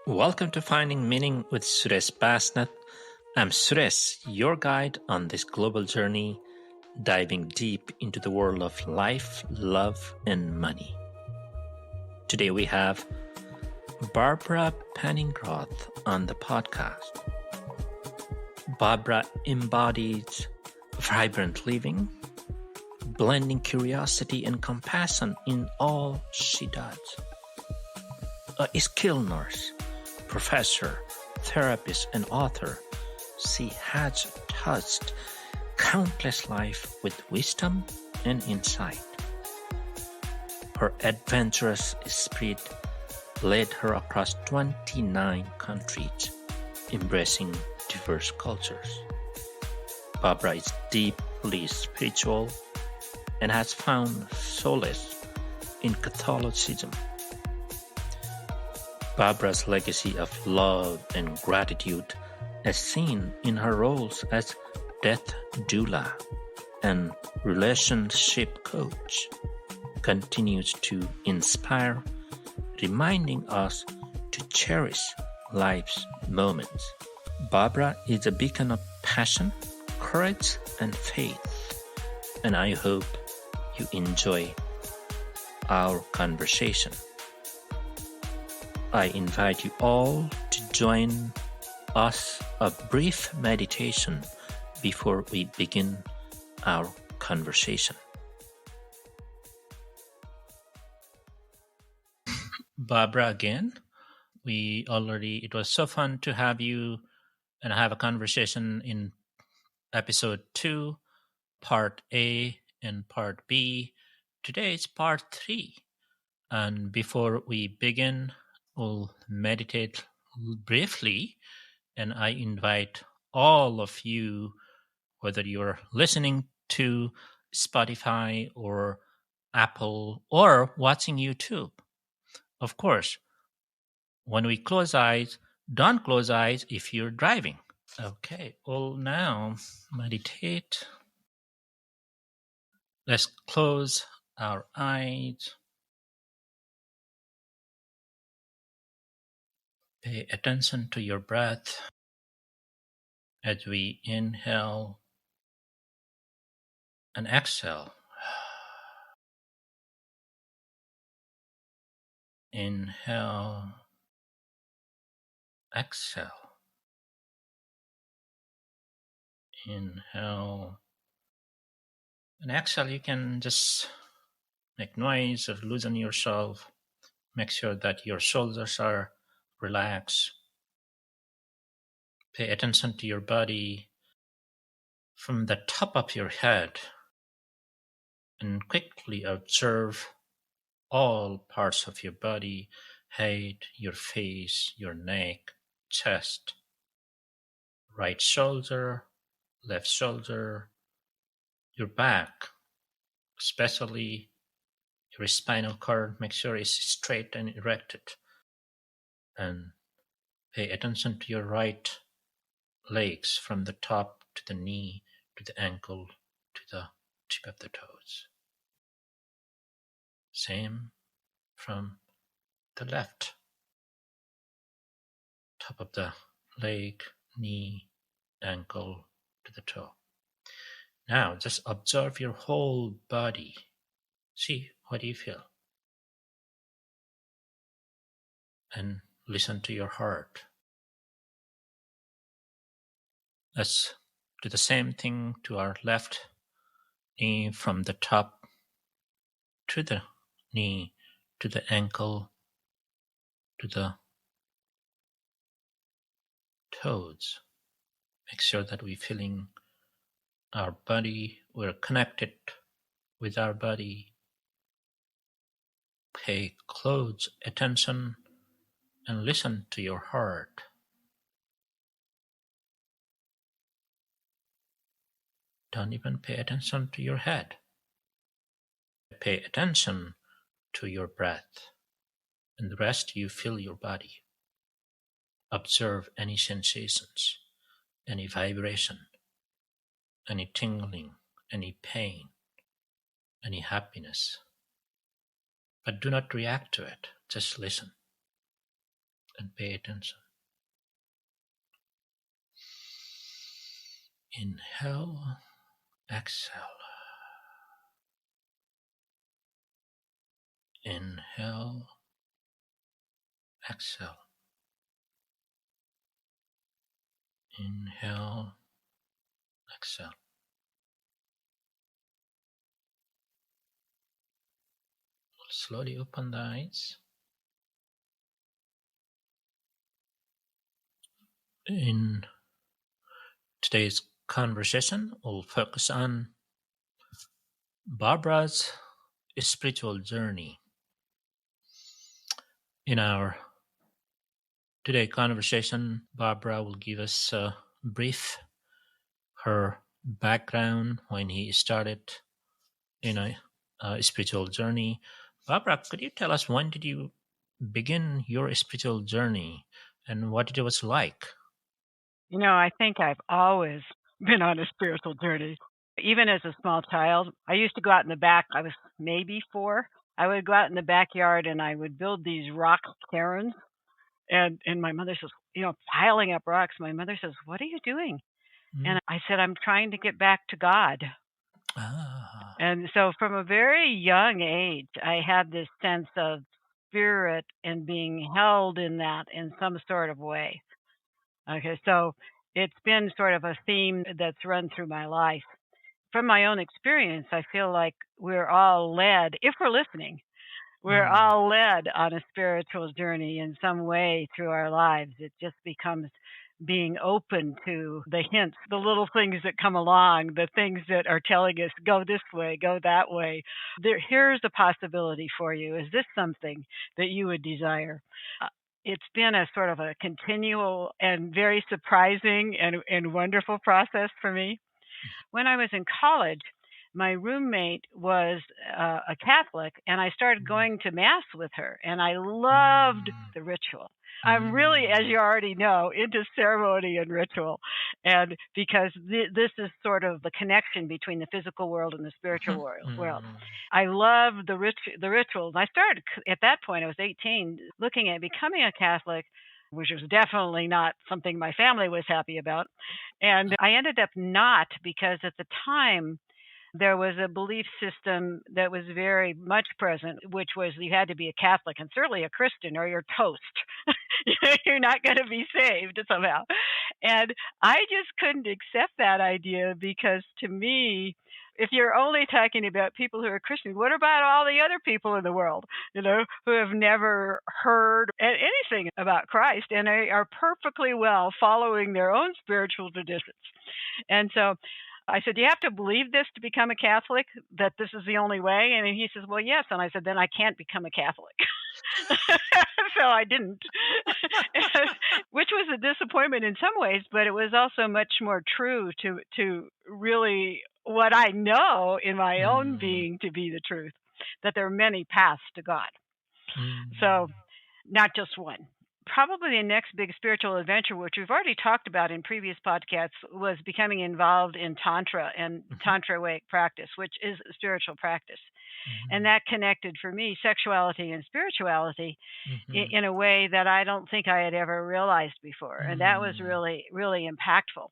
Welcome to Finding Meaning with Suresh Basnath. I'm Suresh, your guide on this global journey, diving deep into the world of life, love, and money. Today we have Barbara Penningroth on the podcast. Barbara embodies vibrant living, blending curiosity and compassion in all she does. A skilled nurse, professor, therapist, and author, she has touched countless lives with wisdom and insight. Her adventurous spirit led her across 29 countries, embracing diverse cultures. Barbara is deeply spiritual and has found solace in Catholicism. Barbara's legacy of love and gratitude, as seen in her roles as death doula and relationship coach, continues to inspire, reminding us to cherish life's moments. Barbara is a beacon of passion, courage, and faith, and I hope you enjoy our conversation. I invite you all to join us a brief meditation before we begin our conversation. Barbara, again, it was so fun to have you and have a conversation in episode 2, part A and part B. Today it's part 3. And before we begin, we'll meditate briefly, and I invite all of you, whether you're listening to Spotify or Apple or watching YouTube. Of course, when we close eyes, don't close eyes if you're driving. Okay, we'll now meditate. Let's close our eyes. Pay attention to your breath as we inhale and exhale. Inhale, exhale. Inhale and exhale. You can just make noise or loosen yourself. Make sure that your shoulders are relaxed. Pay attention to your body from the top of your head and quickly observe all parts of your body: head, your face, your neck, chest, right shoulder, left shoulder, your back, especially your spinal cord. Make sure it's straight and erected. And pay attention to your right legs from the top to the knee, to the ankle, to the tip of the toes. Same from the left, top of the leg, knee, ankle, to the toe. Now just observe your whole body. See, what do you feel? And listen to your heart. Let's do the same thing to our left knee, from the top to the knee, to the ankle, to the toes. Make sure that we're feeling our body, we're connected with our body. Pay close attention and listen to your heart. Don't even pay attention to your head. Pay attention to your breath, and the rest you feel your body. Observe any sensations, any vibration, any tingling, any pain, any happiness. But do not react to it, just listen. and pay attention. Inhale, exhale. Inhale, exhale. Inhale, exhale. Slowly open the eyes. In today's conversation, we'll focus on Barbara's spiritual journey. In our today conversation, Barbara will give us a brief her background when he started in a spiritual journey. Barbara, could you tell us when did you begin your spiritual journey and what it was like? I think I've always been on a spiritual journey. Even as a small child, I used to go out in the back. I was maybe 4. I would go out in the backyard and I would build these rock cairns. And my mother says, piling up rocks. My mother says, "What are you doing?" Mm. And I said, "I'm trying to get back to God." Ah. And so from a very young age, I had this sense of spirit and being held in that in some sort of way. Okay, so it's been sort of a theme that's run through my life. From my own experience, I feel like we're all led, if we're listening, we're Mm. all led on a spiritual journey in some way through our lives. It just becomes being open to the hints, the little things that come along, the things that are telling us, go this way, go that way. Here's a possibility for you. Is this something that you would desire? Uh, It's been a sort of a continual and very surprising and wonderful process for me. When I was in college, my roommate was a Catholic, and I started going to Mass with her, and I loved Mm. the ritual. I'm really, as Mm. you already know, into ceremony and ritual. And because this is sort of the connection between the physical world and the spiritual world. Mm. I love the rituals. I started at that point, I was 18, looking at becoming a Catholic, which was definitely not something my family was happy about. And I ended up not, because at the time there was a belief system that was very much present, which was you had to be a Catholic and certainly a Christian or you're toast. You're not going to be saved somehow. And I just couldn't accept that idea, because to me, if you're only talking about people who are Christian, what about all the other people in the world, who have never heard anything about Christ and are perfectly well following their own spiritual traditions? And so I said, "Do you have to believe this to become a Catholic, that this is the only way?" And he says, "Well, yes." And I said, "Then I can't become a Catholic." So I didn't, which was a disappointment in some ways, but it was also much more true to really what I know in my own Mm. being to be the truth, that there are many paths to God. So Mm. not just one. Probably the next big spiritual adventure, which we've already talked about in previous podcasts, was becoming involved in Tantra and Mhm. Tantra-weic practice, which is a spiritual practice. And Mhm. that connected for me sexuality and spirituality Mhm. in a way that I don't think I had ever realized before. And that was Mm. really, really impactful.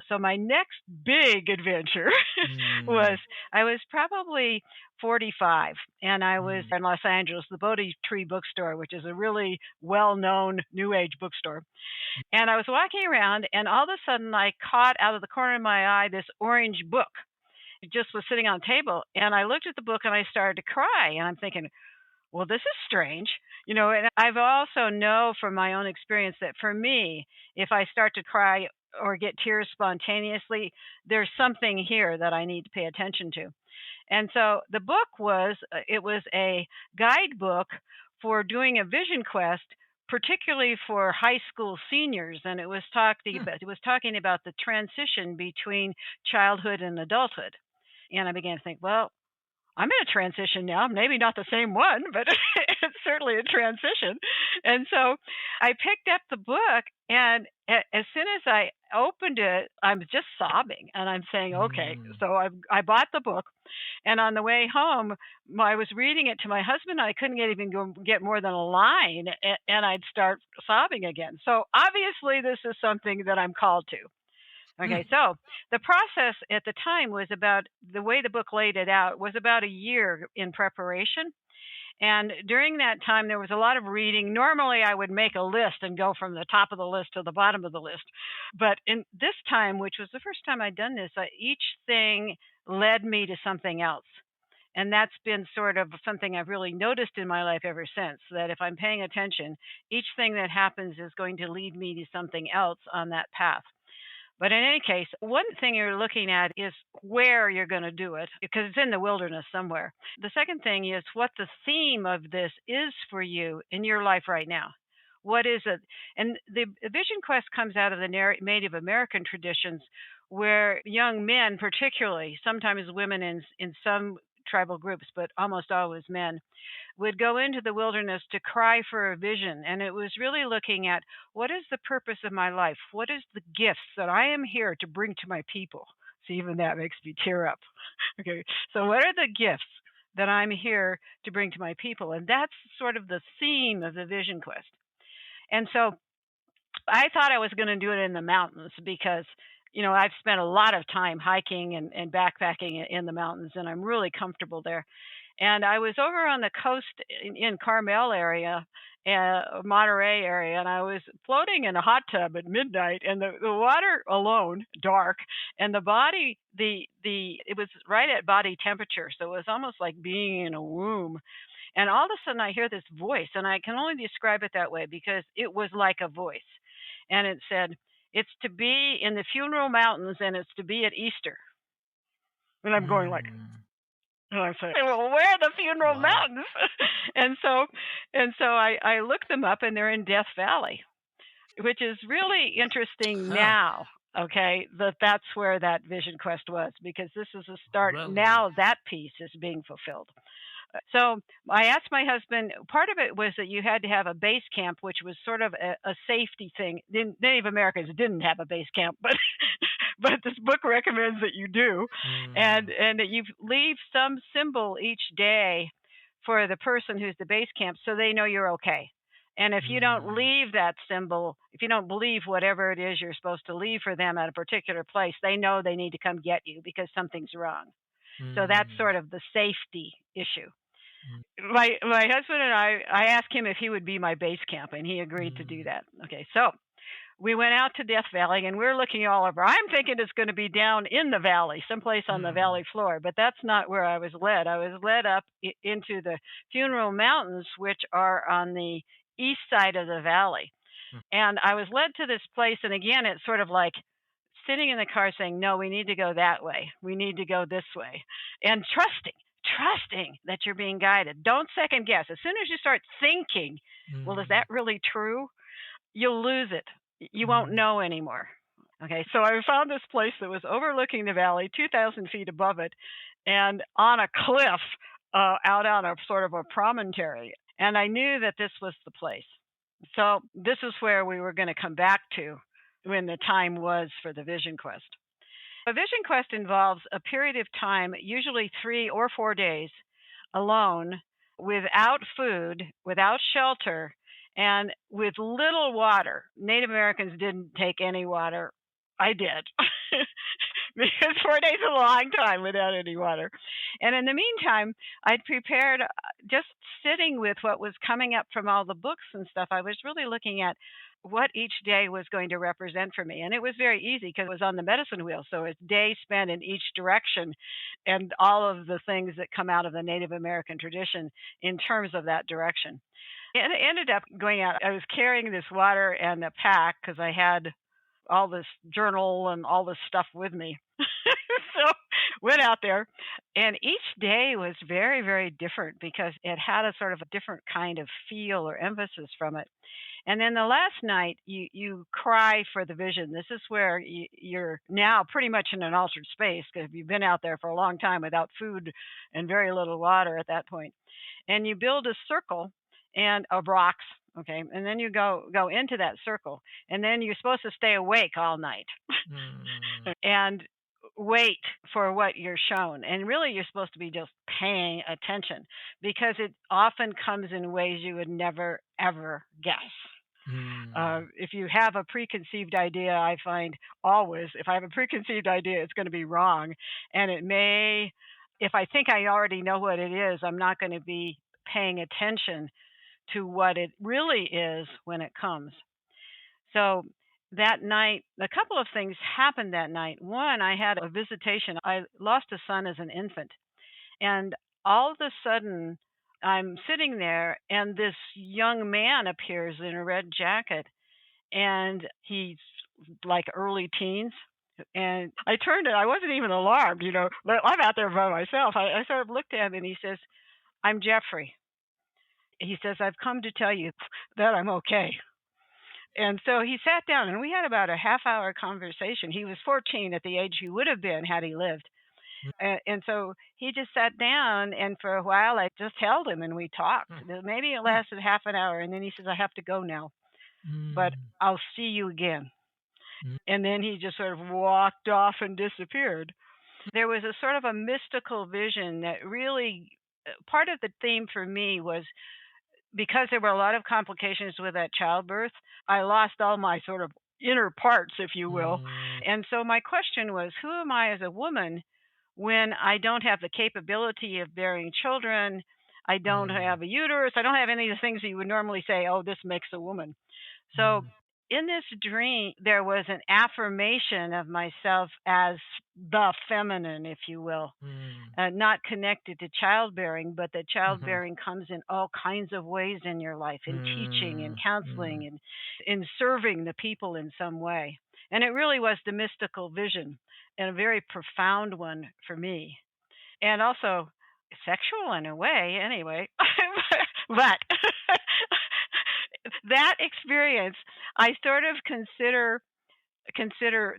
So my next big adventure Mm. was, I was probably 45, and I was Mm. in Los Angeles, the Bodhi Tree Bookstore, which is a really well-known New Age bookstore. And I was walking around, and all of a sudden I caught out of the corner of my eye this orange book. It just was sitting on a table, and I looked at the book and I started to cry. And I'm thinking, well, this is strange. And I've also know from my own experience that for me, if I start to cry or get tears spontaneously, there's something here that I need to pay attention to. And so the book was, it was a guidebook for doing a vision quest, particularly for high school seniors. And it was talking about the transition between childhood and adulthood. And I began to think, well, I'm in a transition now, maybe not the same one, but it's certainly a transition. And so I picked up the book, and as soon as opened it, I'm just sobbing, and I'm saying, okay. Mm. So I bought the book, and on the way home, I was reading it to my husband. I couldn't get more than a line, and I'd start sobbing again. So obviously, this is something that I'm called to. Okay, so the process at the time was about the way the book laid it out was about a year in preparation. And during that time, there was a lot of reading. Normally, I would make a list and go from the top of the list to the bottom of the list. But in this time, which was the first time I'd done this, each thing led me to something else. And that's been sort of something I've really noticed in my life ever since, that if I'm paying attention, each thing that happens is going to lead me to something else on that path. But in any case, one thing you're looking at is where you're going to do it, because it's in the wilderness somewhere. The second thing is what the theme of this is for you in your life right now. What is it? And the Vision Quest comes out of the Native American traditions, where young men, particularly, sometimes women in some tribal groups, but almost always men, would go into the wilderness to cry for a vision. And it was really looking at what is the purpose of my life? What is the gifts that I am here to bring to my people? See, even that makes me tear up. Okay. So what are the gifts that I'm here to bring to my people? And that's sort of the theme of the Vision Quest. And so I thought I was going to do it in the mountains because, I've spent a lot of time hiking and backpacking in the mountains, and I'm really comfortable there. And I was over on the coast in Carmel area, Monterey area, and I was floating in a hot tub at midnight, and the water alone, dark, and the body, it was right at body temperature, so it was almost like being in a womb. And all of a sudden, I hear this voice, and I can only describe it that way because it was like a voice, and it said, "It's to be in the Funeral Mountains, and it's to be at Easter." And I'm going like, Mm. and I'm saying, well, where are the Funeral Wow. Mountains? and so, I looked them up, and they're in Death Valley, which is really interesting Huh. now. Okay, that's where that Vision Quest was, because this is a start. Really? Now that piece is being fulfilled. So I asked my husband, part of it was that you had to have a base camp, which was sort of a safety thing. Native Americans didn't have a base camp, but but this book recommends that you do, Mm. and that you leave some symbol each day for the person who's the base camp, so they know you're okay. And if you don't Mm. leave that symbol, if you don't believe whatever it is you're supposed to leave for them at a particular place, they know they need to come get you because something's wrong. So that's Mm. sort of the safety issue. Mm. My husband and I asked him if he would be my base camp, and he agreed to do Mm. that. Okay, so we went out to Death Valley, and we're looking all over. I'm thinking it's going to be down in the valley, someplace on the Mm. valley floor, but that's not where I was led. I was led up into the Funeral Mountains, which are on the east side of the valley. Mm. And I was led to this place, and again, it's sort of like sitting in the car saying, no, we need to go that way. We need to go this way. And trusting that you're being guided. Don't second guess. As soon as you start thinking, well, is that Mm. really true? You'll lose it. You won't Mm. know anymore. Okay, so I found this place that was overlooking the valley, 2,000 feet above it, and on a cliff out on a sort of a promontory. And I knew that this was the place. So this is where we were going to come back to when the time was for the Vision Quest. A Vision Quest involves a period of time, usually 3 or 4 days, alone, without food, without shelter, and with little water. Native Americans didn't take any water. I did. Because 4 days is a long time without any water. And in the meantime, I'd prepared just sitting with what was coming up from all the books and stuff. I was really looking at what each day was going to represent for me. And it was very easy because it was on the medicine wheel. So it's days spent in each direction and all of the things that come out of the Native American tradition in terms of that direction. And it ended up going out. I was carrying this water and a pack because I had all this journal and all this stuff with me. So went out there, and each day was very, very different because it had a sort of a different kind of feel or emphasis from it. And then the last night, you cry for the vision. This is where you're now pretty much in an altered space because you've been out there for a long time without food and very little water at that point. And you build a circle and of rocks, Okay, and then you go into that circle, and then you're supposed to stay awake all night Mm. and wait for what you're shown. And really, you're supposed to be just paying attention because it often comes in ways you would never ever guess. Mm. If you have a preconceived idea, I find always if I have a preconceived idea, it's going to be wrong, and it may. If I think I already know what it is, I'm not going to be paying attention to what it really is when it comes. So that night, a couple of things happened that night. One, I had a visitation. I lost a son as an infant. And all of a sudden, I'm sitting there, and this young man appears in a red jacket, and he's like early teens. And I turned and I wasn't even alarmed, but I'm out there by myself. I sort of looked at him and he says, "I'm Jeffrey." He says, "I've come to tell you that I'm okay." And so he sat down and we had about a half hour conversation. He was 14 at the age he would have been had he lived. And so he just sat down, and for a while I just held him and we talked. Mm. Maybe it lasted half an hour, and then he says, "I have to go now, but Mm. I'll see you again." Mm. And then he just sort of walked off and disappeared. There was a sort of a mystical vision that really part of the theme for me was because there were a lot of complications with that childbirth, I lost all my sort of inner parts, if you will. Mm. And so my question was, who am I as a woman when I don't have the capability of bearing children? I don't Mm. have a uterus. I don't have any of the things that you would normally say, oh, this makes a woman. So Mm. in this dream, there was an affirmation of myself as the feminine, if you will, Mm. not connected to childbearing, but that Mhm. childbearing comes in all kinds of ways in your life, in teaching, in Mm. counseling, Mm. and in serving the people in some way. And it really was the mystical vision and a very profound one for me. And also sexual in a way, anyway. But that experience, I sort of consider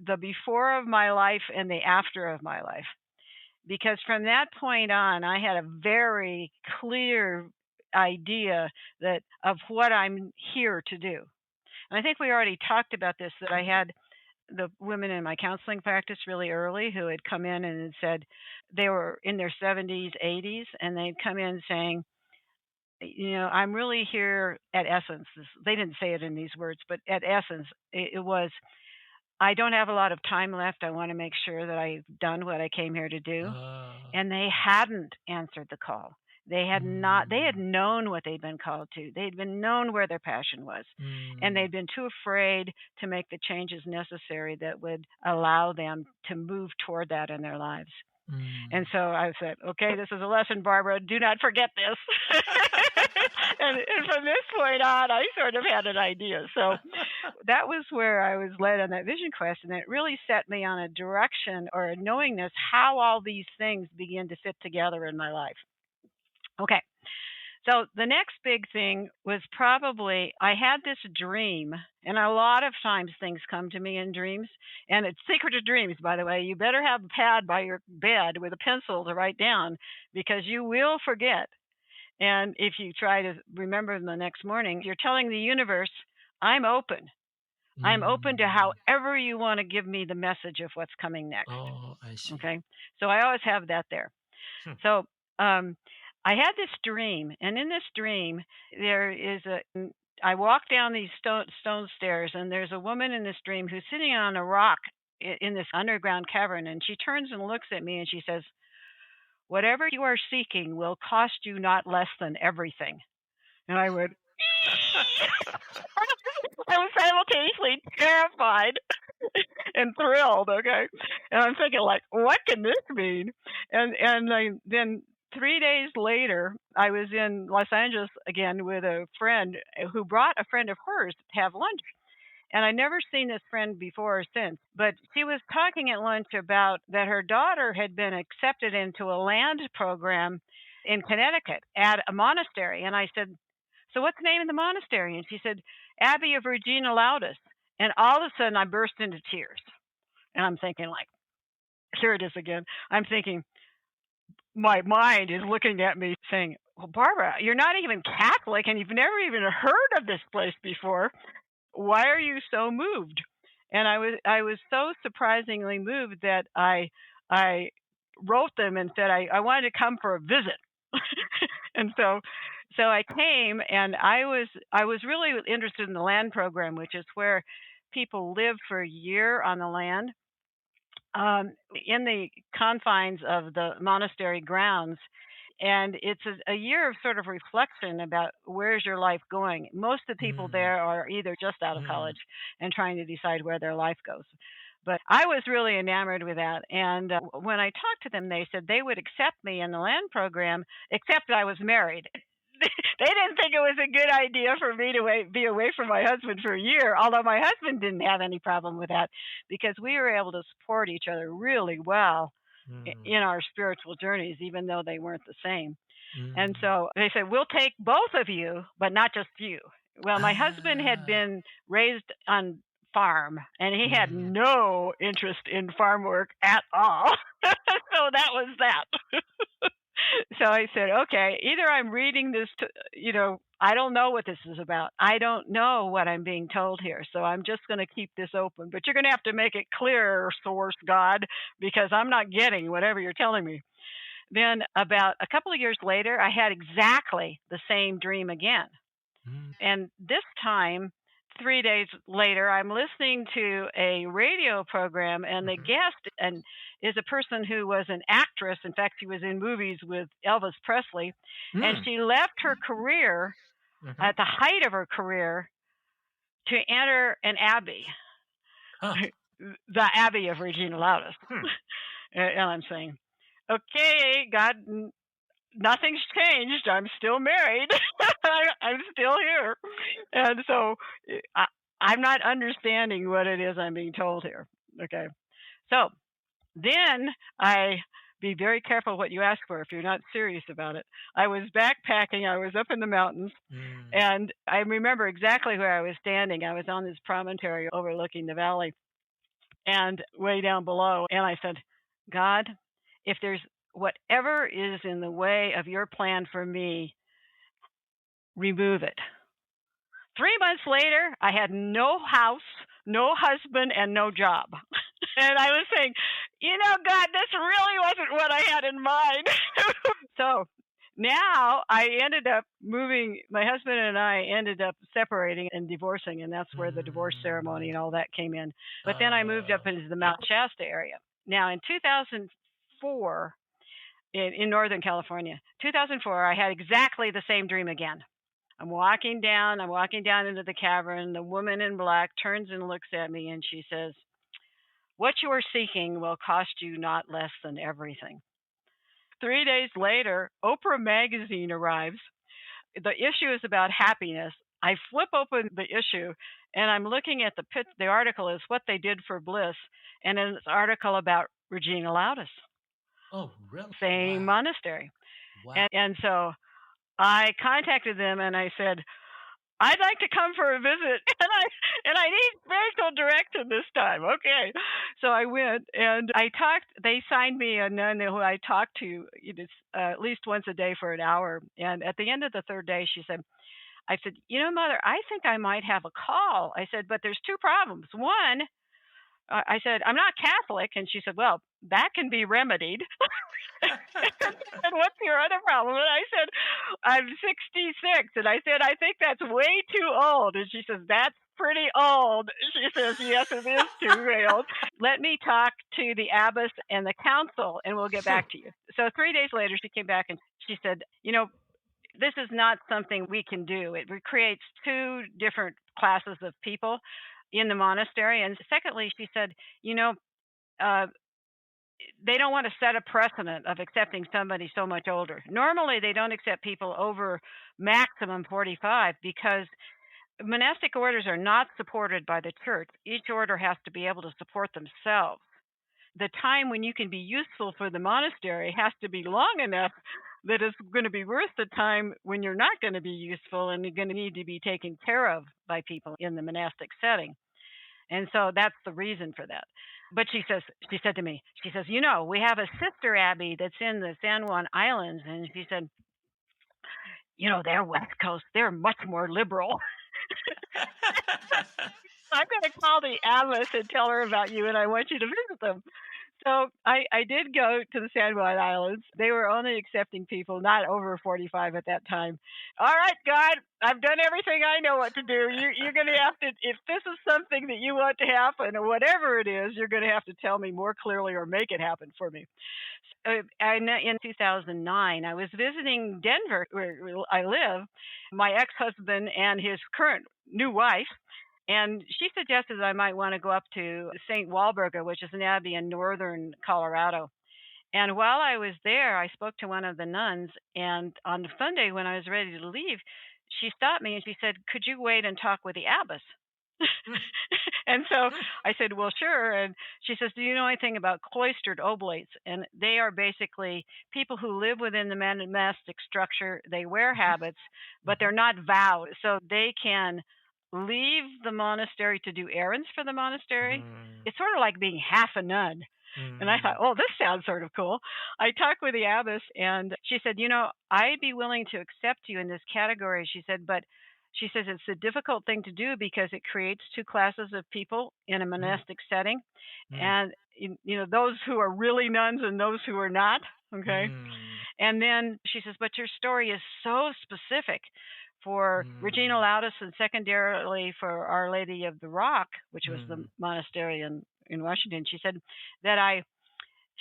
the before of my life and the after of my life because from that point on, I had a very clear idea that of what I'm here to do. And I think we already talked about this that I had the women in my counseling practice really early who had come in and had said they were in their 70s, 80s, and they'd come in saying, I'm really here at essence. They didn't say it in these words, but at essence, it was I don't have a lot of time left. I want to make sure that I've done what I came here to do. Ah. And they hadn't answered the call. They had not, they had Mm. known what they'd been called to. They'd been known where their passion was. And Mm. they'd been too afraid to make the changes necessary that would allow them to move toward that in their lives. And Mm. so I said, okay, this is a lesson, Barbara. Do not forget this. And from this point on, I sort of had an idea. So that was where I was led on that vision quest, and it really set me on a direction or a knowingness how all these things begin to fit together in my life. Okay, so the next big thing was probably I had this dream, and a lot of times things come to me in dreams, and it's secret of dreams, by the way. You better have a pad by your bed with a pencil to write down because you will forget. And if you try to remember them the next morning, you're telling the universe, I'm open. I'm open to Mm. however you want to give me the message of what's coming next. Oh, I see. Okay. So I always have that there. Hmm. So I had this dream, and in this dream, there is I walk down these stone stairs, and there's a woman in this dream who's sitting on a rock in this underground cavern, and she turns and looks at me and she says, "Whatever you are seeking will cost you not less than everything." And I went, I was simultaneously terrified and thrilled. Okay, and I'm thinking like, what can this mean? Then 3 days later, I was in Los Angeles again with a friend who brought a friend of hers to have lunch. And I never seen this friend before or since, but she was talking at lunch about that her daughter had been accepted into a land program in Connecticut at a monastery. And I said, "So what's the name of the monastery?" And she said, "Abbey of Regina Laudis." And all of a sudden I burst into tears. And I'm thinking like, here it is again. I'm thinking my mind is looking at me saying, well, Barbara, you're not even Catholic and you've never even heard of this place before. Why are you so moved? And I was so surprisingly moved that I wrote them and said I wanted to come for a visit. And so I came, and I was really interested in the land program, which is where people live for a year on the land, in the confines of the monastery grounds. And it's a year of sort of reflection about where's your life going. Most of the people Mm, there are either just out of mm, college and trying to decide where their life goes. But I was really enamored with that. And when I talked to them, they said they would accept me in the land program, except I was married. They didn't think it was a good idea for me to be away from my husband for a year, although my husband didn't have any problem with that because we were able to support each other really well mm, in our spiritual journeys, even though they weren't the same. And mm. so they said, we'll take both of you, but not just you. Well, my husband had Ah, been raised on farm and he had mm, no interest in farm work at all. So that was that. So I said, okay, either I'm reading this I don't know what this is about. I don't know what I'm being told here. So I'm just going to keep this open. But you're going to have to make it clear, source God, because I'm not getting whatever you're telling me. Then about a couple of years later, I had exactly the same dream again. mm, And this time, 3 days later, I'm listening to a radio program, and the mhm, guest and is a person who was an actress. In fact, she was in movies with Elvis Presley, and mm, she left her career mhm. at the height of her career to enter an abbey, Huh. the Abbey of Regina Laudis. Hmm. And I'm saying, okay, God, nothing's changed. I'm still married. I'm still here. And so I, I'm not understanding what it is I'm being told here. Okay. So then I be very careful what you ask for if you're not serious about it. I was backpacking. I was up in the mountains, Mm, and I remember exactly where I was standing. I was on this promontory overlooking the valley and way down below. And I said, God, if there's whatever is in the way of your plan for me, remove it. 3 months later, I had no house, no husband, and no job. And I was saying, God, this really wasn't what I had in mind. So now I ended up moving. My husband and I ended up separating and divorcing, and that's where the divorce ceremony mm. and all that came in. But then I moved up Oh, into the Mount Shasta area. Now in 2004, in Northern California, 2004, I had exactly the same dream again. I'm walking down into the cavern. The woman in black turns and looks at me and she says, what you are seeking will cost you not less than everything. 3 days later, Oprah magazine arrives. The issue is about happiness. I flip open the issue and I'm looking at the article is what they did for bliss. And it's an article about Regina Laudis, oh, really? same Wow, monastery. wow. And so I contacted them and I said, I'd like to come for a visit, and I need spiritual direction this time. Okay, so I went and I talked. They signed me a nun who I talked to at least once a day for an hour. And at the end of the third day, she said, "I said, Mother, I think I might have a call." I said, "But there's two problems. One, I said I'm not Catholic," and she said, "Well, that can be remedied." And what's your other problem? And I said, I'm 66. And I said, I think that's way too old. And she says, that's pretty old. She says, yes, it is too old. Let me talk to the abbess and the council and we'll get back to you. So 3 days later, she came back and she said, this is not something we can do. It creates two different classes of people in the monastery. And secondly, she said, uh, they don't want to set a precedent of accepting somebody so much older. Normally, they don't accept people over maximum 45 because monastic orders are not supported by the church. Each order has to be able to support themselves. The time when you can be useful for the monastery has to be long enough that it's going to be worth the time when you're not going to be useful and you're going to need to be taken care of by people in the monastic setting. And so that's the reason for that. But she said to me, she says, we have a sister abbey that's in the San Juan Islands. And she said, they're West Coast. They're much more liberal. I'm going to call the abbess and tell her about you, and I want you to visit them. So I did go to the San Juan Islands. They were only accepting people not over 45 at that time. All right, God, I've done everything I know what to do. You're going to have to, if this is something that you want to happen or whatever it is, you're going to have to tell me more clearly or make it happen for me. And in 2009, I was visiting Denver, where I live, my ex-husband and his current new wife. And she suggested I might want to go up to St. Walburga, which is an abbey in northern Colorado. And while I was there, I spoke to one of the nuns. And on Sunday, when I was ready to leave, she stopped me and she said, "Could you wait and talk with the abbess?" And so I said, "Well, sure." And she says, "Do you know anything about cloistered oblates?" And they are basically people who live within the monastic structure. They wear habits, but they're not vowed. So they can leave the monastery to do errands for the monastery. It's sort of like being half a nun. And I thought, oh, this sounds sort of cool. I talked with the abbess and she said, I'd be willing to accept you in this category. She said, but she says it's a difficult thing to do because it creates two classes of people in a monastic setting. And, those who are really nuns and those who are not. Okay. And then she says, but your story is so specific for Regina Laudis and secondarily for Our Lady of the Rock, which was the monastery in Washington. She said that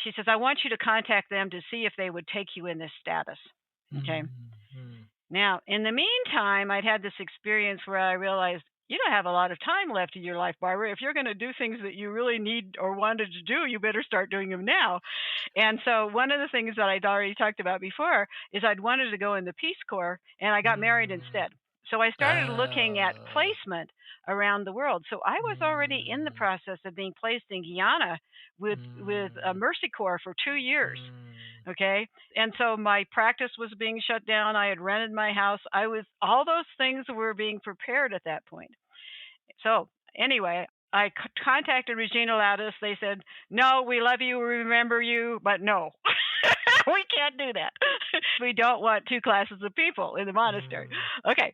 she says, I want you to contact them to see if they would take you in this status. Okay. Now, in the meantime, I'd had this experience where I realized you don't have a lot of time left in your life, Barbara. If you're going to do things that you really need or wanted to do, you better start doing them now. And so one of the things that I'd already talked about before is I'd wanted to go in the Peace Corps, and I got married instead. So I started looking at placement around the world. So I was already in the process of being placed in Guyana with a Mercy Corps for 2 years. Okay. And so my practice was being shut down. I had rented my house. All those things were being prepared at that point. So anyway, I contacted Regina Laudis. They said, no, we love you, we remember you, but no, we can't do that. We don't want two classes of people in the monastery. Okay.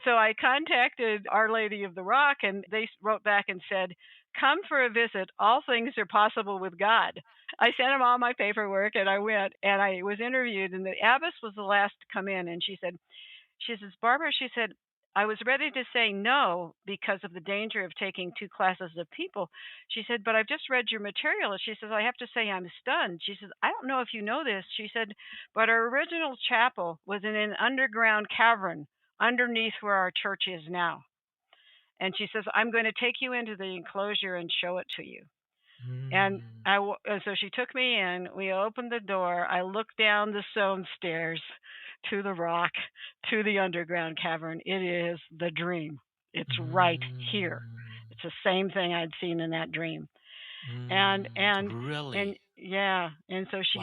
So I contacted Our Lady of the Rock, and they wrote back and said, come for a visit. All things are possible with God. I sent them all my paperwork, and I went, and I was interviewed, and the abbess was the last to come in, and she says, Barbara, she said, I was ready to say no because of the danger of taking two classes of people. She said, but I've just read your material. She says, I have to say I'm stunned. She says, I don't know if you know this. She said, but our original chapel was in an underground cavern underneath where our church is now. And she says, I'm going to take you into the enclosure and show it to you. And so she took me in. We opened the door. I looked down the stone stairs to the rock, to the underground cavern. It is the dream. It's right here. It's the same thing I'd seen in that dream. And really? And yeah. And so she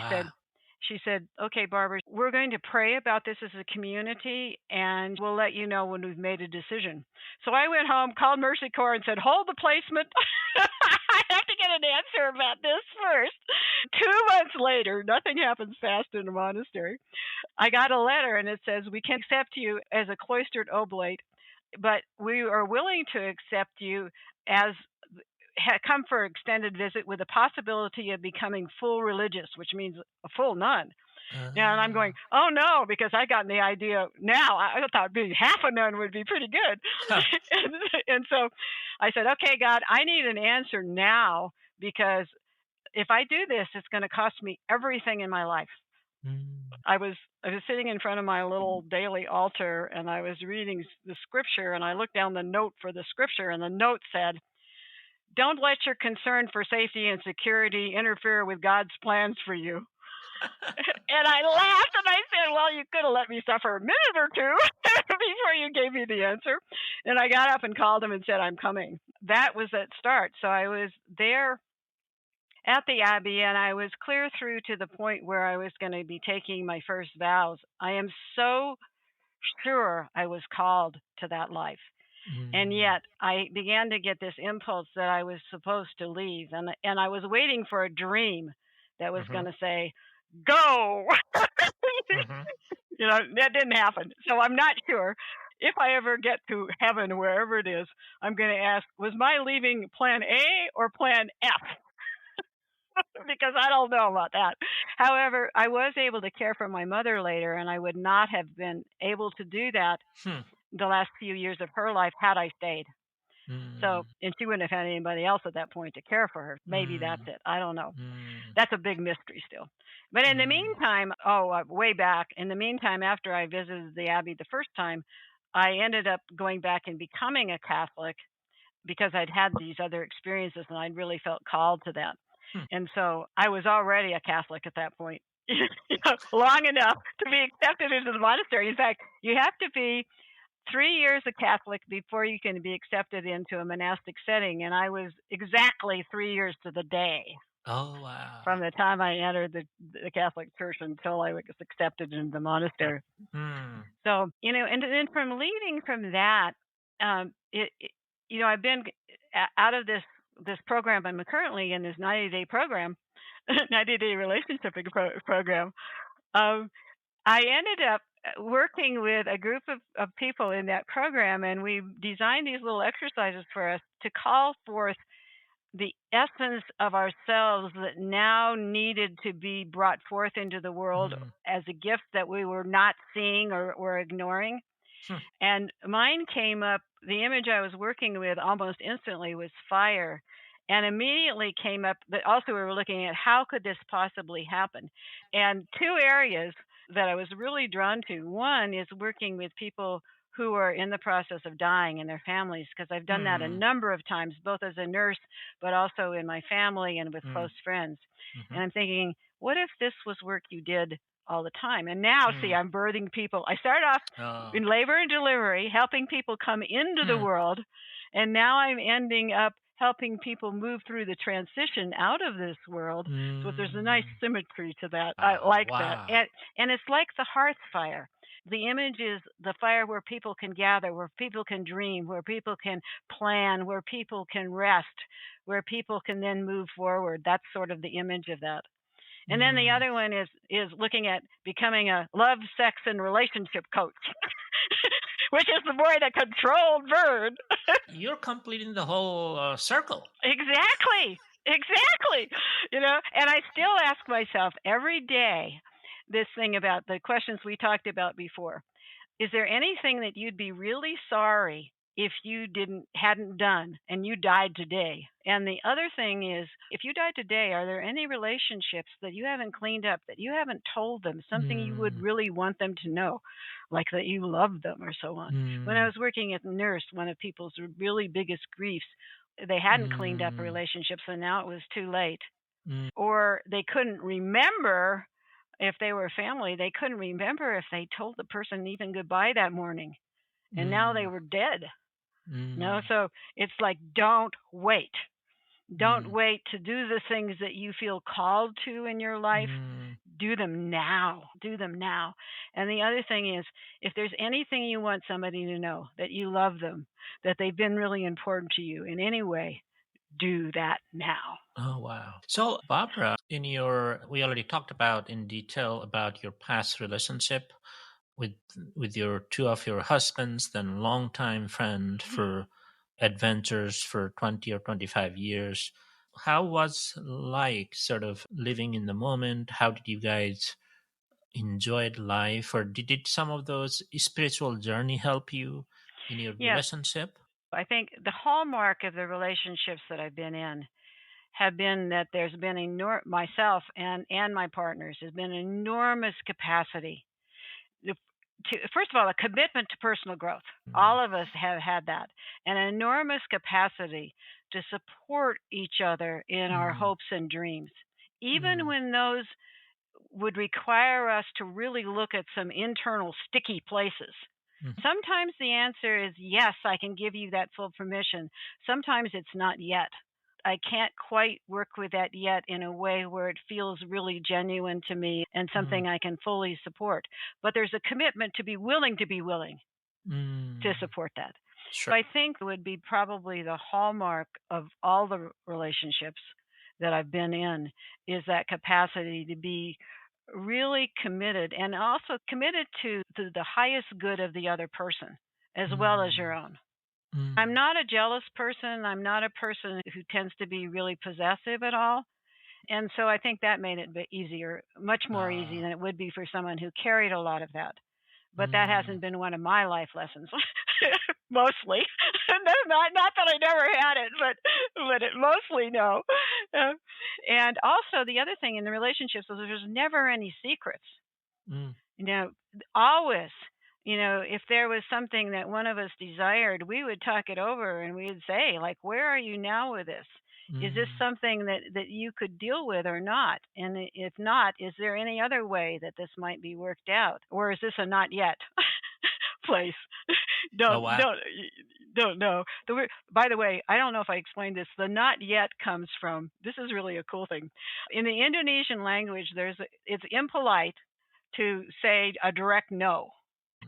said, okay, Barbara, we're going to pray about this as a community, and we'll let you know when we've made a decision. So I went home, called Mercy Corps, and said, hold the placement. I have to get an answer about this first. 2 months later, nothing happens fast in a monastery. I got a letter, and it says, we can accept you as a cloistered oblate, but we are willing to accept you as come for an extended visit with the possibility of becoming full religious, which means a full nun. And I'm going, oh no, because I got the idea now. I thought being half a nun would be pretty good. And so I said, okay, God, I need an answer now, because if I do this, it's going to cost me everything in my life. I was sitting in front of my little daily altar, and I was reading the scripture, and I looked down the note for the scripture, and the note said, don't let your concern for safety and security interfere with God's plans for you. And I laughed and I said, well, you could have let me suffer a minute or two before you gave me the answer. And I got up and called him and said, I'm coming. That was at start. So I was there at the Abbey, and I was clear through to the point where I was going to be taking my first vows. I am so sure I was called to that life. And yet I began to get this impulse that I was supposed to leave. And I was waiting for a dream that was going to say, go. That didn't happen. So I'm not sure if I ever get to heaven, wherever it is, I'm going to ask, was my leaving plan A or plan F? Because I don't know about that. However, I was able to care for my mother later, and I would not have been able to do that Hmm. the last few years of her life had I stayed. So, Mm. and she wouldn't have had anybody else at that point to care for her. Maybe that's Mm. it. I don't know. Mm. That's a big mystery still. But in the Mm. meantime, way back, in the meantime, after I visited the Abbey the first time, I ended up going back and becoming a Catholic because I'd had these other experiences and I'd really felt called to that. Hmm. And so I was already a Catholic at that point, long enough to be accepted into the monastery. In fact, you have to be 3 years a Catholic before you can be accepted into a monastic setting. And I was exactly 3 years to the day Oh, wow. from the time I entered the Catholic Church until I was accepted into the monastery. Hmm. So, and then from leading from that, I've been out of this program. I'm currently in this 90-day program, 90-day relationship program. Um, I ended up working with a group of people in that program, and we designed these little exercises for us to call forth the essence of ourselves that now needed to be brought forth into the world Mm. as a gift that we were not seeing or ignoring. Hmm. And mine came up, the image I was working with almost instantly was fire. And immediately came up that also we were looking at how could this possibly happen? And two areas that I was really drawn to. One is working with people who are in the process of dying and their families, because I've done that a Hmm. number of times, both as a nurse, but also in my family and with Mm. close friends. Mhm. And I'm thinking, what if this was work you did all the time? And now, see, Mm. I'm birthing people. I started off Oh. in labor and delivery, helping people come into the Hmm. world. And now I'm ending up helping people move through the transition out of this world. So there's a nice Mm. symmetry to that. I Wow. like that. Wow. And it's like the hearth fire. The image is the fire where people can gather, where people can dream, where people can plan, where people can rest, where people can then move forward. That's sort of the image of that. And then the Mm. other one is looking at becoming a love, sex, and relationship coach, which is the more the controlled bird. You're completing the whole circle. Exactly. Exactly. And I still ask myself every day this thing about the questions we talked about before. Is there anything that you'd be really sorry if you hadn't done and you died today? And the other thing is, if you died today, are there any relationships that you haven't cleaned up, that you haven't told them, something you would Mm. really want them to know, like that you love them or so on? When I Mm. was working as a nurse, one of people's really biggest griefs, they hadn't cleaned up Mm. relationships and now it was too late. Mm. Or they couldn't remember if they were family, they couldn't remember if they told the person even goodbye that morning, and now they Mm. were dead. Mm. So it's like, don't wait. Don't Mm. wait to do the things that you feel called to in your life. Mm. Do them now. Do them now. And the other thing is, if there's anything you want somebody to know, that you love them, that they've been really important to you in any way, do that now. Oh, wow. So, Barbara, we already talked about in detail about your past relationship with your two of your husbands, then longtime friend for adventures for 20 or 25 years. How was like sort of living in the moment? How did you guys enjoy life? Or did some of those spiritual journey help you in your Yes. relationship? I think the hallmark of the relationships that I've been in have been that there's been myself and my partners has been enormous capacity to, first of all, a commitment to personal growth. All of us have had that, an enormous capacity to support each other in our Mm. hopes and dreams, even Mm. when those would require us to really look at some internal sticky places. Mhm. Sometimes the answer is yes, I can give you that full permission. Sometimes it's not yet. I can't quite work with that yet in a way where it feels really genuine to me and Mm. something I can fully support. But there's a commitment to be willing to Mm. support that. Sure. So I think it would be probably the hallmark of all the relationships that I've been in is that capacity to be really committed, and also committed to the highest good of the other person as well as your Mm. own. I'm Mm. not a jealous person. I'm not a person who tends to be really possessive at all. And so I think that made it easier, much more easy Ah. than it would be for someone who carried a lot of that. But that Mm. hasn't been one of my life lessons, mostly. No, not that I never had it, but it mostly no. Uh, and also the other thing in the relationships was there's never any secrets. Mm. You know, always, if there was something that one of us desired, we would talk it over and we'd say, like, where are you now with this? Is this Mm. something that you could deal with or not? And if not, is there any other way that this might be worked out? Or is this a not yet place? Oh, don't wow. don't don't know. By the way, I don't know if I explained this. The not yet comes from, this is really a cool thing. In the Indonesian language, it's impolite to say a direct no.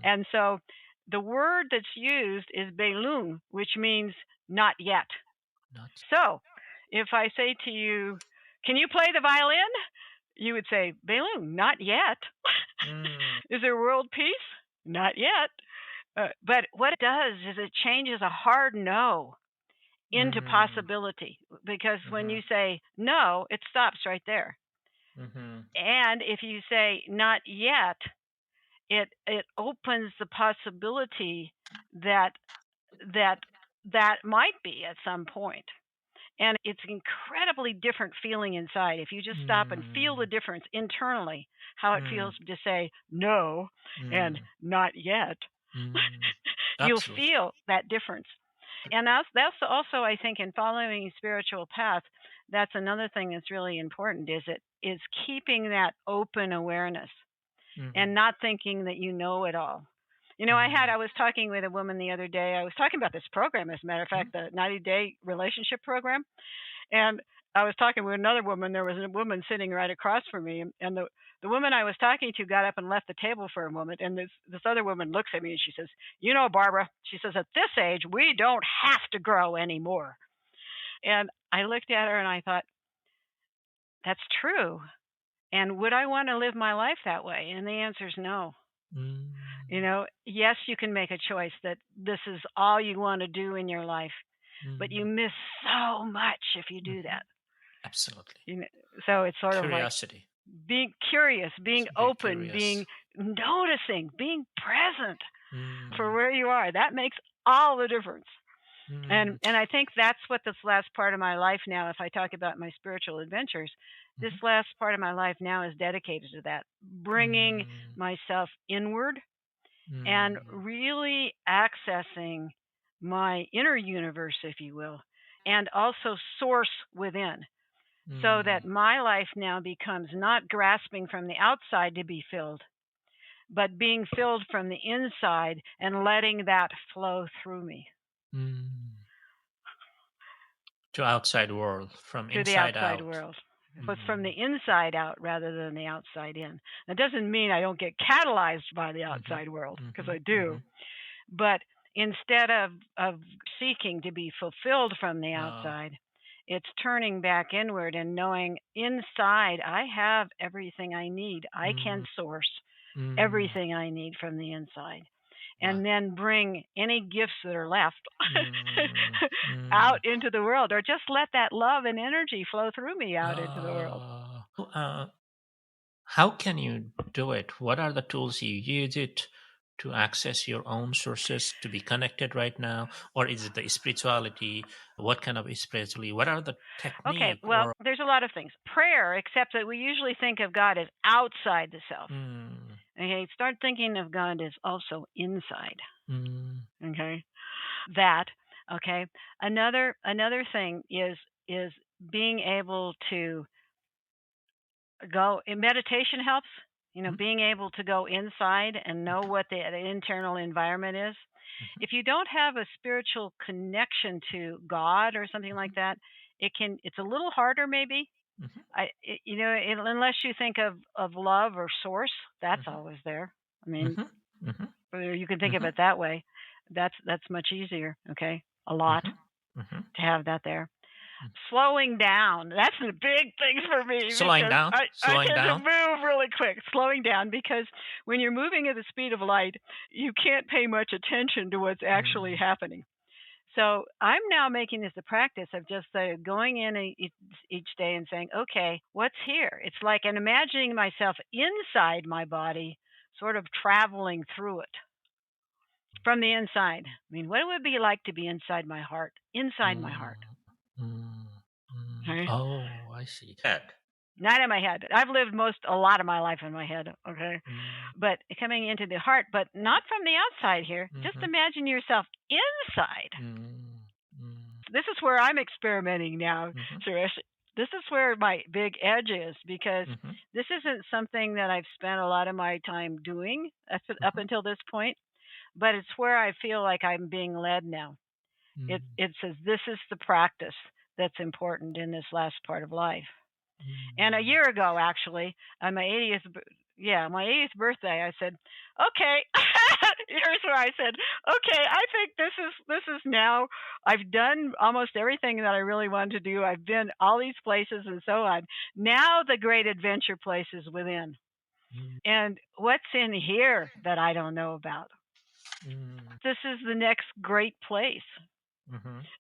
And so the word that's used is belum, which means not yet. Not. So if I say to you, can you play the violin? You would say, belum, not yet. Mm. Is there world peace? Not yet. But what it does is it changes a hard no into Mm. possibility, because when Mhm. you say no, it stops right there. Mhm. And if you say not yet, it opens the possibility that that that might be at some point. And it's an incredibly different feeling inside if you just stop and feel the Mm. difference internally, how it Mm. feels to say no and Mm. not yet. Mm. You'll Absolutely. feel that difference. And that's also, I think, in following a spiritual path, that's another thing that's really important, is keeping that open awareness Mhm. and not thinking that you know it all. Mm. I was talking with a woman the other day. I was talking about this program, as a matter of Mm. fact, the 90-day relationship program. And I was talking with another woman. There was a woman sitting right across from me, and the woman I was talking to got up and left the table for a moment. And this other woman looks at me and she says, Barbara, she says, at this age, we don't have to grow anymore. And I looked at her and I thought, that's true. And would I want to live my life that way? And the answer is no. Mm. Yes, you can make a choice that this is all you want to do in your life, but you Mm. miss so much if you do Mhm. that. Absolutely. You know, so it's sort of like Curiosity. being curious, being Be open, curious. being noticing, being present for Mm. where you are. That makes all the difference. And Mm. and I think that's what this last part of my life now, if I talk about my spiritual adventures, this Mhm. last part of my life now is dedicated to that, bringing Mm. myself inward and Mm. really accessing my inner universe, if you will, and also source within, so Mm. that my life now becomes not grasping from the outside to be filled, but being filled from the inside and letting that flow through me Mm. To outside world from to the inside outside out. world. But from the Mm. inside out rather than the outside in. That doesn't mean I don't get catalyzed by the Mhm. outside world, because Mhm. I do. Mhm. But instead of seeking to be fulfilled from the Uh, outside, it's turning back inward and knowing inside I have everything I need. I can mm. source Mm. everything I need from the inside. Wow. And then bring any gifts that are left Mm. out Mm. into the world, or just let that love and energy flow through me out into the world. Uh, how can you do it? What are the tools you use it to access your own sources to be connected right now? Or is it the spirituality? What kind of spirituality? What are the Okay, technique well, or there's a lot of things. Prayer, except that we usually think of God as outside the self. mm, Okay, start thinking of God as also inside. mm, Okay, that. Okay, another thing is being able to go. Meditation helps. mm, Being able to go inside and know what the internal environment is. mhm, If you don't have a spiritual connection to God or something like mhm, that, it's a little harder maybe. mhm, Unless you think of love or source, that's mhm, always there. I mean, mhm, mhm, or you can think of mhm, it that way. That's much easier. Okay, a lot mhm, mhm, to have that there. Slowing down. That's the big thing for me. Slowing because down? I Slowing tend down? to move really quick. Slowing down, because when you're moving at the speed of light, you can't pay much attention to what's actually happening. So I'm now making this a practice of just going in each day and saying, okay, what's here? It's like, and imagining myself inside my body, sort of traveling through it from the inside. I mean, what it would be like to be inside my heart, inside my heart. Okay? Oh, I see. Head. Not in my head. I've lived a lot of my life in my head, okay? But coming into the heart, but not from the outside here. Just imagine yourself inside. This is where I'm experimenting now, Suresh. This is where my big edge is, because this isn't something that I've spent a lot of my time doing up until this point, but it's where I feel like I'm being led now. It says this is the practice that's important in this last part of life. And a year ago, actually, on my 80th birthday, I said, okay, here's where I said, okay, I think this is now, I've done almost everything that I really wanted to do. I've been all these places and so on. Now the great adventure place is within. And what's in here that I don't know about? This is the next great place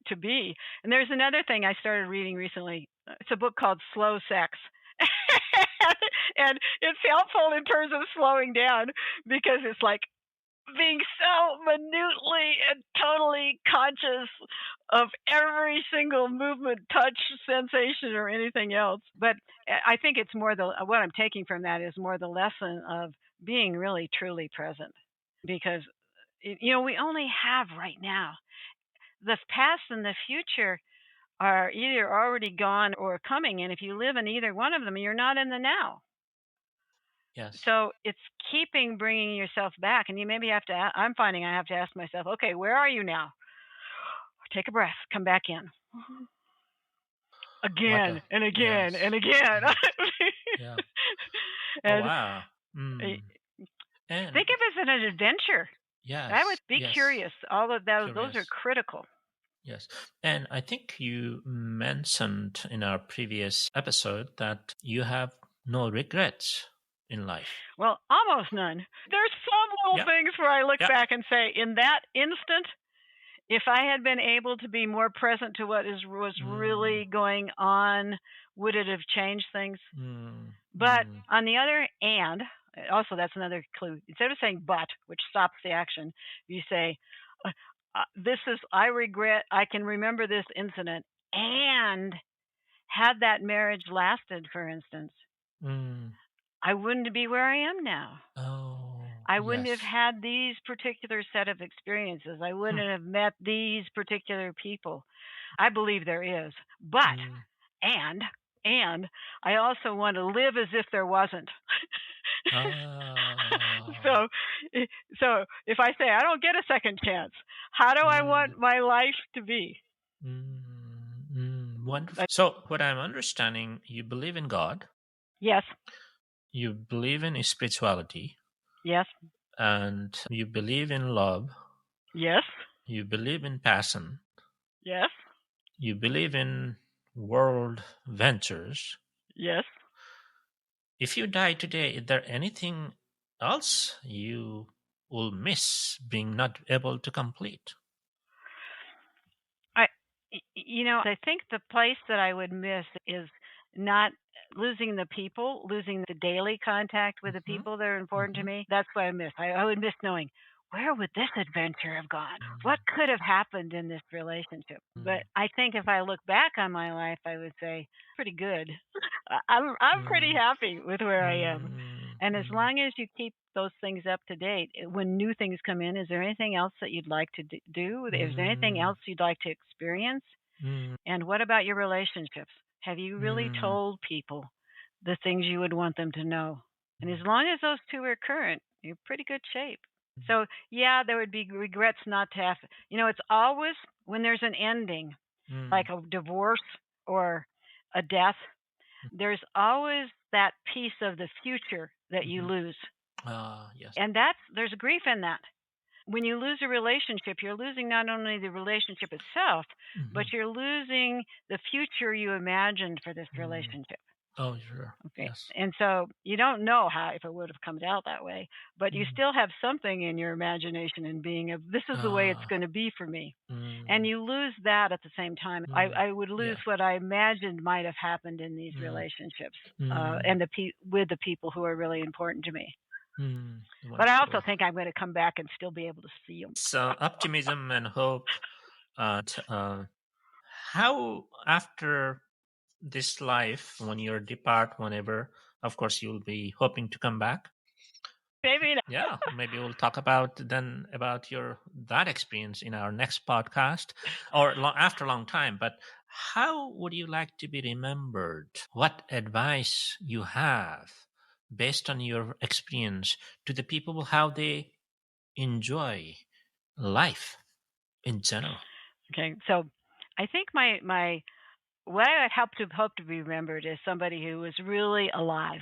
to be. And there's another thing I started reading recently. It's a book called Slow Sex. And it's helpful in terms of slowing down, because it's like being so minutely and totally conscious of every single movement, touch, sensation, or anything else. But I think it's more what I'm taking from that is more the lesson of being really truly present, because we only have right now. The past and the future are either already gone or coming, and if you live in either one of them, you're not in the now. Yes. So it's bringing yourself back, and you maybe have to. I'm finding I have to ask myself, okay, where are you now? Take a breath, come back in, again and again and again. Yeah. And wow. And think of it as an adventure. Yes. I would be curious. All of those are critical. Yes. And I think you mentioned in our previous episode that you have no regrets in life. Well, almost none. There's some little things where I look back and say, in that instant, if I had been able to be more present to what was really going on, would it have changed things? But on the other hand, also that's another clue. Instead of saying but, which stops the action, you say, I can remember this incident, and had that marriage lasted, for instance, I wouldn't be where I am now. I wouldn't have had these particular set of experiences. I wouldn't have met these particular people. I believe there is. But, and I also want to live as if there wasn't. So if I say I don't get a second chance, how do I want my life to be? Wonderful. So what I'm understanding, you believe in God. Yes. You believe in spirituality. Yes. And you believe in love. Yes. You believe in passion. Yes. You believe in world ventures. Yes. If you die today, is there anything else you will miss being not able to complete? I think the place that I would miss is not losing the people, losing the daily contact with the people that are important to me. That's what I miss. I would miss knowing, where would this adventure have gone? What could have happened in this relationship? But I think if I look back on my life, I would say, pretty good. I'm pretty happy with where I am. And as long as you keep those things up to date, when new things come in, is there anything else that you'd like to do? Is there anything else you'd like to experience? And what about your relationships? Have you really told people the things you would want them to know? And as long as those two are current, you're in pretty good shape. So, there would be regrets not to have. It's always when there's an ending, like a divorce or a death, there's always that piece of the future that you lose. Yes. And there's grief in that. when you lose a relationship, you're losing not only the relationship itself, but you're losing the future you imagined for this relationship. Oh, sure. Okay. Yes. And so you don't know how if it would have come out that way, but you still have something in your imagination and being of this is the way it's going to be for me. And you lose that at the same time. I would lose what I imagined might have happened in these relationships and with the people who are really important to me. But I also think I'm going to come back and still be able to see them. So optimism and hope. How after this life, when you depart, whenever, of course, you'll be hoping to come back. Maybe not. Yeah, maybe we'll talk about that experience in our next podcast or after a long time. But how would you like to be remembered? What advice you have based on your experience to the people, how they enjoy life in general? Okay, so I think my what I hope to be remembered is somebody who was really alive,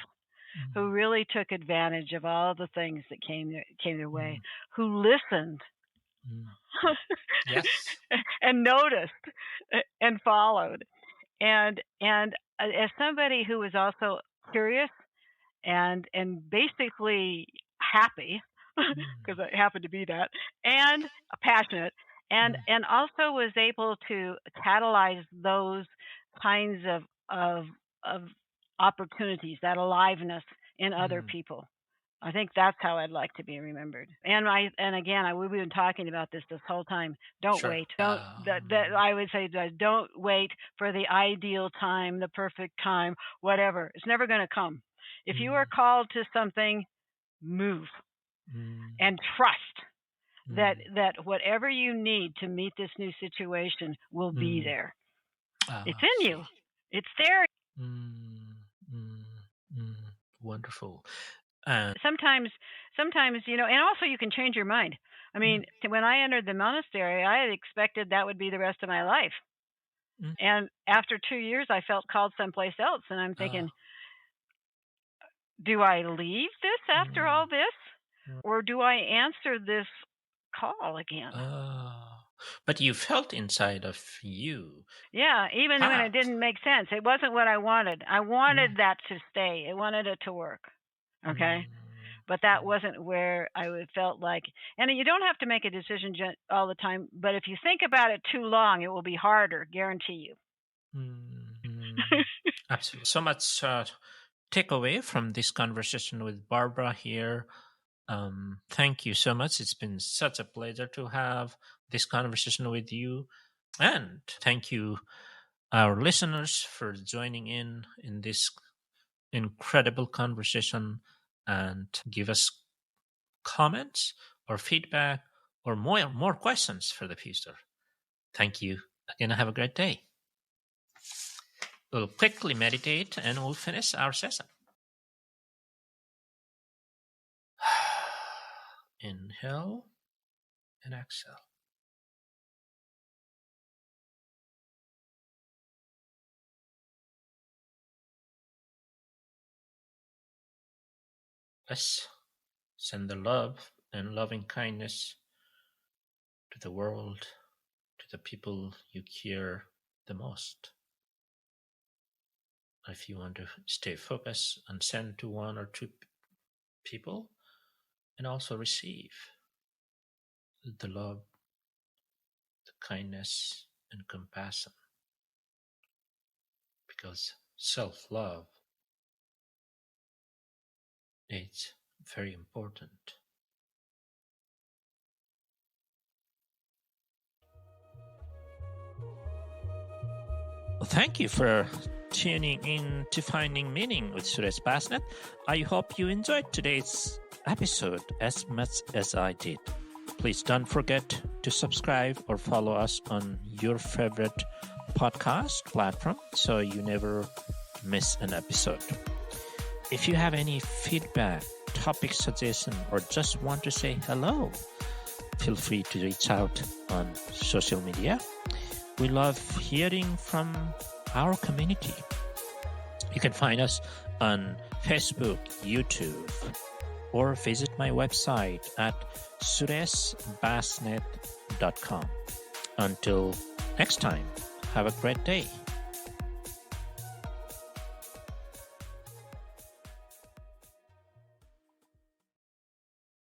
who really took advantage of all the things that came their way, who listened, yes, and noticed and followed, and as somebody who was also curious and basically happy because I happen to be that, and passionate, and also was able to catalyze those kinds of opportunities, that aliveness in other people. I think that's how I'd like to be remembered. And again, we've been talking about this whole time. Don't wait. Don't. I would say that don't wait for the ideal time, the perfect time, whatever. It's never going to come. If you are called to something, move and trust that whatever you need to meet this new situation will be there. It's in you. It's there. Wonderful. Sometimes, and also you can change your mind. I mean, when I entered the monastery, I had expected that would be the rest of my life. And after 2 years, I felt called someplace else. And I'm thinking, do I leave this after all this? Or do I answer this call again? But you felt inside of you. Yeah, even when it didn't make sense. It wasn't what I wanted. I wanted that to stay. I wanted it to work. Okay? But that wasn't where I felt like, and you don't have to make a decision all the time, but if you think about it too long, it will be harder, guarantee you. Absolutely. So much takeaway from this conversation with Barbara here. Thank you so much. It's been such a pleasure to have this conversation with you. And thank you, our listeners, for joining in this incredible conversation, and give us comments or feedback or more questions for the future. Thank you again. Have a great day. We'll quickly meditate and we'll finish our session. Inhale and exhale. Let's send the love and loving kindness to the world, to the people you care the most. If you want to stay focused and send to one or two people, and also receive the love, the kindness, and compassion. Because self-love is very important. Thank you for tuning in to Finding Meaning with Suresh Basnet. I hope you enjoyed today's episode as much as I did. Please don't forget to subscribe or follow us on your favorite podcast platform so you never miss an episode. If you have any feedback, topic suggestion, or just want to say hello, feel free to reach out on social media. We love hearing from our community. You can find us on Facebook, YouTube, or visit my website at sureshbasnet.com. Until next time, have a great day.